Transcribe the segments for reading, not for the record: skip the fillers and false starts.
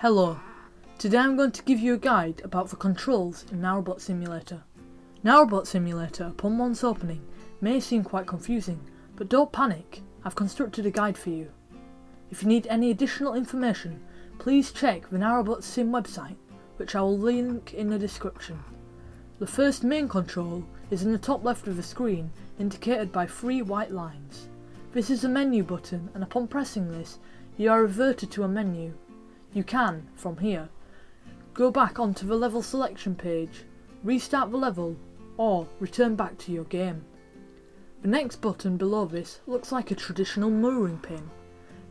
Hello, today I'm going to give you a guide about the controls in Narrowboat Simulator. Narrowboat Simulator, upon once opening, may seem quite confusing, but don't panic, I've constructed a guide for you. If you need any additional information, please check the Narrowboat Sim website, which I will link in the description. The first main control is in the top left of the screen, indicated by 3 white lines. This is the menu button, and upon pressing this, you are reverted to a menu. You can, from here, go back onto the level selection page, restart the level, or return back to your game. The next button below this looks like a traditional mooring pin.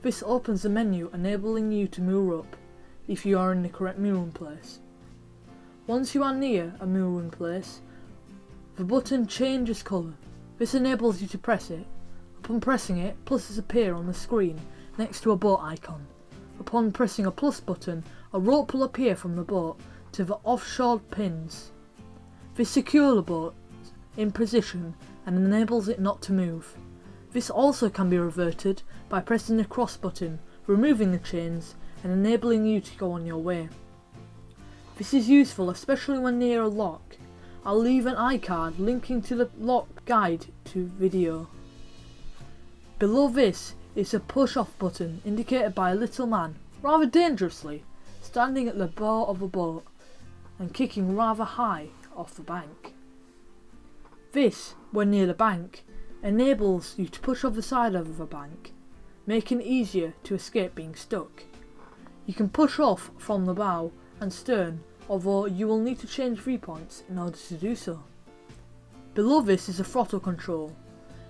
This opens the menu, enabling you to moor up, if you are in the correct mooring place. Once you are near a mooring place, the button changes colour. This enables you to press it. Upon pressing it, pluses appear on the screen next to a boat icon. Upon pressing a plus button, a rope will appear from the boat to the offshore pins. This secures the boat in position and enables it not to move. This also can be reverted by pressing the cross button, removing the chains and enabling you to go on your way. This is useful especially when near a lock. I'll leave an iCard linking to the lock guide to video. Below this is a push off button indicated by a little man, rather dangerously, standing at the bow of a boat and kicking rather high off the bank. This, when near the bank, enables you to push off the side of the bank, making it easier to escape being stuck. You can push off from the bow and stern, although you will need to change viewpoints in order to do so. Below this is a throttle control.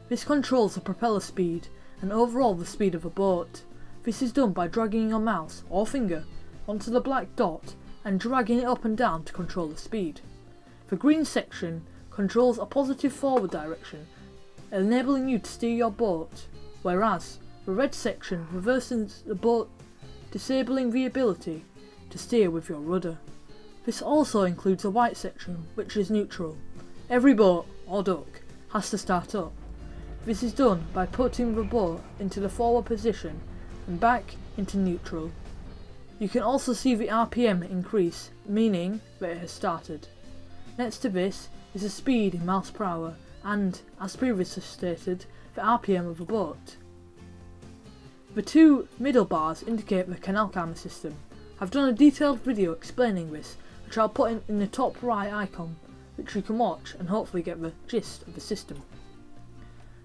This controls the propeller speed and overall the speed of a boat. This is done by dragging your mouse or finger onto the black dot and dragging it up and down to control the speed. The green section controls a positive forward direction, enabling you to steer your boat, whereas the red section reverses the boat, disabling the ability to steer with your rudder. This also includes a white section, which is neutral. Every boat, or duck, has to start up. This is done by putting the boat into the forward position and back into neutral. You can also see the RPM increase, meaning that it has started. Next to this is the speed in miles per hour and, as previously stated, the RPM of a boat. The 2 middle bars indicate the Canal Camera system. I've done a detailed video explaining this, which I'll put in the top right icon, which you can watch and hopefully get the gist of the system.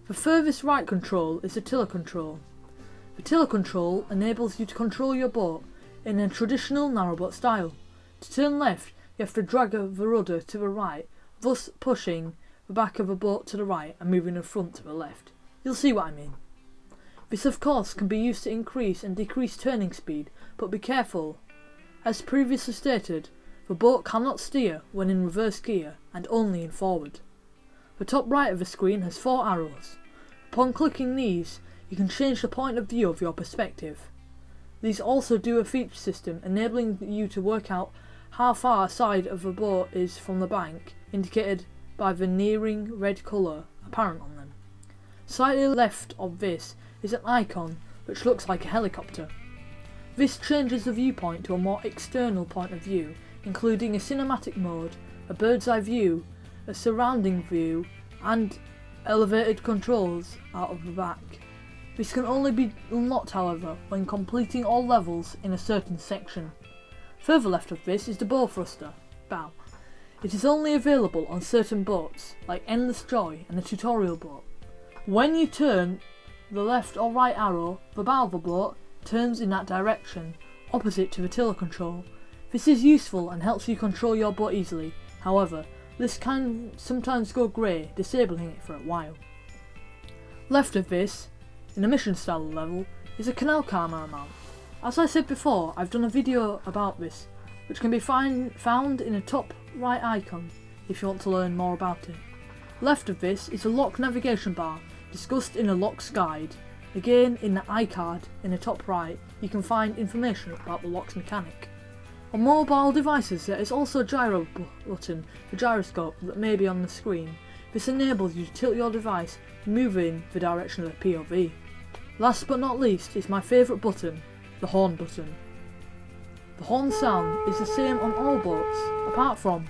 The furthest right control is the tiller control. The tiller control enables you to control your boat in a traditional narrowboat style. To turn left, you have to drag the rudder to the right, thus pushing the back of the boat to the right and moving the front to the left. You'll see what I mean. This of course can be used to increase and decrease turning speed, but be careful. As previously stated, the boat cannot steer when in reverse gear and only in forward. The top right of the screen has 4 arrows. Upon clicking these, you can change the point of view of your perspective. These also do a feature system, enabling you to work out how far a side of the boat is from the bank, indicated by the nearing red colour apparent on them. Slightly left of this is an icon which looks like a helicopter. This changes the viewpoint to a more external point of view, including a cinematic mode, a bird's eye view, a surrounding view, and elevated controls out of the back. This can only be unlocked, however, when completing all levels in a certain section. Further left of this is the bow thruster, bow. It is only available on certain boats, like Endless Joy and the tutorial boat. When you turn the left or right arrow, the bow of the boat turns in that direction, opposite to the tiller control. This is useful and helps you control your boat easily. However, this can sometimes go grey, disabling it for a while. Left of this, in a mission style level, is a Canal Camera mount. As I said before, I've done a video about this, which can be found in the top right icon if you want to learn more about it. Left of this is a lock navigation bar, discussed in a lock's guide. Again, in the iCard in the top right, you can find information about the lock's mechanic. On mobile devices there is also a gyro button for gyroscope that may be on the screen. This enables you to tilt your device, moving the direction of the POV. Last but not least is my favourite button, the horn button. The horn sound is the same on all boats, apart from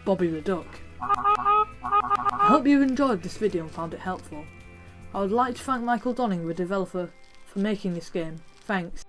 Bobby the Duck. I hope you enjoyed this video and found it helpful. I would like to thank Michael Donning, the developer, for making this game. Thanks.